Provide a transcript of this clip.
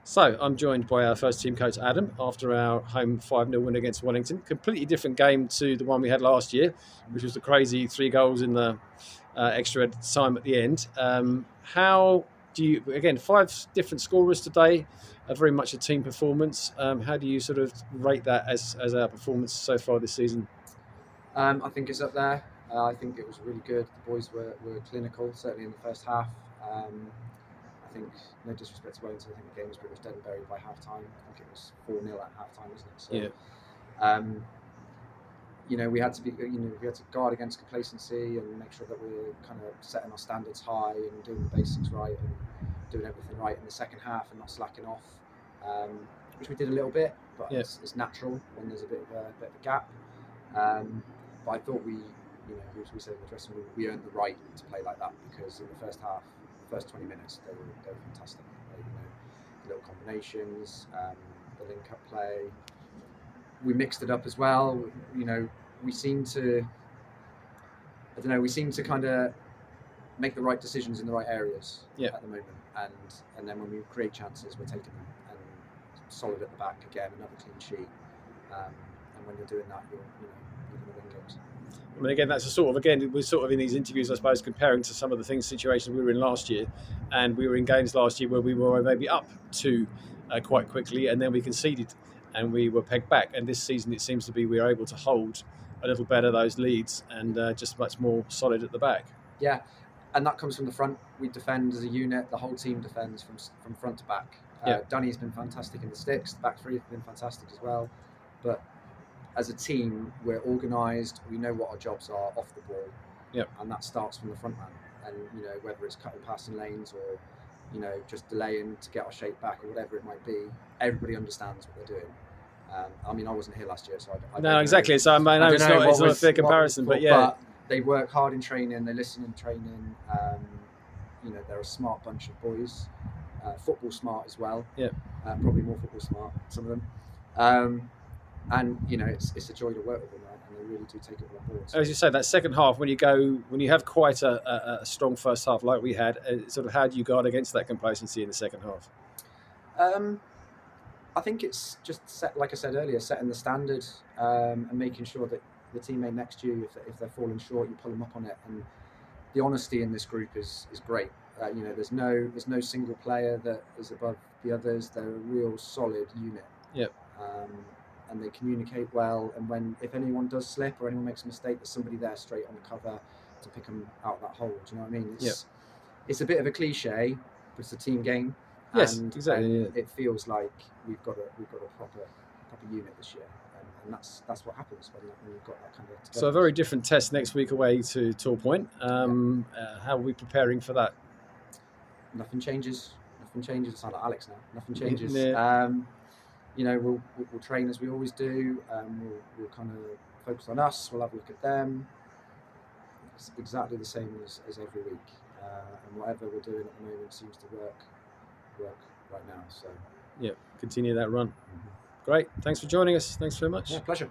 So I'm joined by our first team coach, Adam, after our home 5-0 win against Wellington. Completely different game to the one we had last year, which was the crazy 3 goals in the extra time at the end. How do you, again, 5 different scorers today, very much a team performance. How do you sort of rate that as our performance so far this season? I think it's up there. I think it was really good. The boys were clinical, certainly in the first half. I think, no disrespect to Wellington, I think the game was pretty much dead and buried by half time. I think it was 4-0 at half time, wasn't it? So, yeah. We had to be, we had to guard against complacency and make sure that we're kind of setting our standards high and doing the basics right and doing everything right in the second half and not slacking off, which we did a little bit, but it's natural when there's a bit of a gap. But I thought we said in the dressing room, we earned the right to play like that, because in the first half, the first 20 minutes, they were fantastic. The little combinations, the link-up play. We mixed it up as well. We seem to kind of make the right decisions in the right areas at the moment. And then when we create chances, we're taking them and solid at the back again, another clean sheet. And when you're doing that, you're going to win games. I mean, again, that's we're sort of in these interviews, I suppose, comparing to some of the situations we were in last year. And we were in games last year where we were maybe up to quite quickly, and then we conceded and we were pegged back. And this season, it seems to be we're able to hold a little better those leads and just much more solid at the back. Yeah, and that comes from the front. We defend as a unit. The whole team defends from front to back. Danny's been fantastic in the sticks. The back three have been fantastic as well. But as a team, we're organised. We know what our jobs are off the ball, and that starts from the front man. And whether it's cutting passing lanes or just delaying to get our shape back or whatever it might be, everybody understands what they're doing. I mean, I wasn't here last year, so I no, exactly. So I know it's not a fair comparison, but they work hard in training. They listen in training. They're a smart bunch of boys. Football smart as well. Yeah. Probably more football smart, some of them. And it's a joy to work with them, right? And they really do take it on board. As you say, that second half, when you have quite a strong first half like we had, sort of how do you guard against that complacency in the second half? I think it's just like I said earlier, setting the standard and making sure that the teammate next to you, if they're falling short, you pull them up on it. And the honesty in this group is great. There's no single player that is above the others. They're a real solid unit. Yep. And they communicate well. And if anyone does slip or anyone makes a mistake, there's somebody there straight on the cover to pick them out of that hole. Do you know what I mean? It's a bit of a cliche, but it's a team game. Yes, exactly. And it feels like we've got a proper unit this year, and that's what happens when you've got that kind of. Together. So a very different test next week away to Tor Point. How are we preparing for that? Nothing changes. I sound like Alex now. Nothing changes. Yeah. We'll train as we always do. We'll kind of focus on us. We'll have a look at them. It's exactly the same as every week, and whatever we're doing at the moment seems to work right now. So continue that run. Great. Thanks for joining us. Thanks very much. Yeah, pleasure.